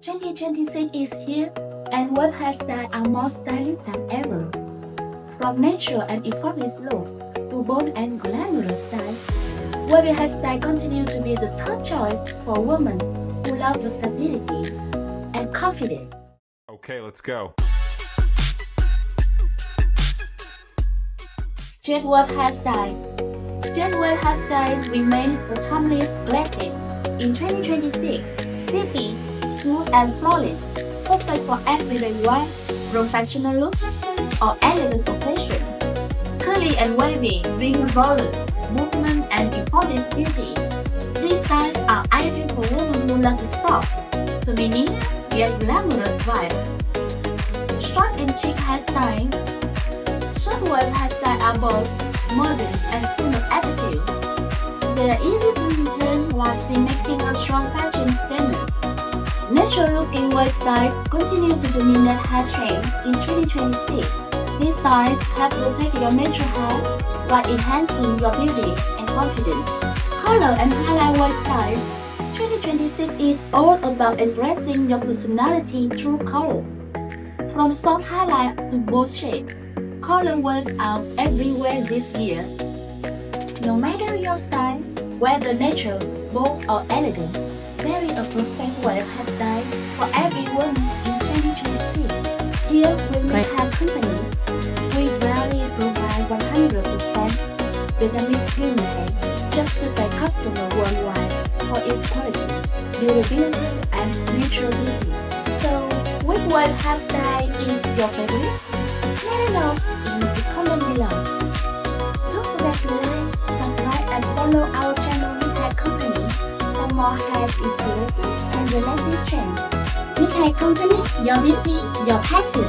2026 is here, and wave hairstyles are more stylish than ever. From natural and effortless look to bold and glamorous style, wavy hairstyles continue to be the top choice for women who love versatility and confidence. Okay, let's go. Straight wave hairstyle. Straight wave hairstyle remain the timeless classics in 2026. Silky, smooth and flawless, perfect for everyday wear, professional looks, or elegant occasion. Curly and wavy bring volume, movement, and effortless beauty. These styles are ideal for women who love the soft, feminine, yet glamorous vibe. Short and chic hairstyles. Short wave hairstyles are both modern and full of attitude. They are easy to maintain while still making a strong fashion statement. Natural-looking wave styles continue to dominate hair trends in 2026. These styles help protect your natural hair while enhancing your beauty and confidence. Color and highlight wave style. 2026 is all about embracing your personality through color. From soft highlight to bold shade, color waves are everywhere this year. No matter your style, whether natural, bold, or elegant, there is a perfect wave hairstyle for everyone in 2026. Here with MICHair Company, we rarely provide 100% Vietnamese green hair just to pay customers worldwide for its quality, durability, and natural beauty. So, which wave hairstyle is your favorite? Let us know in the comment below. Don't forget to like, subscribe, and follow our channel MICHair Company for more hair inspiration and related trends. MICHair Company, your beauty, your passion.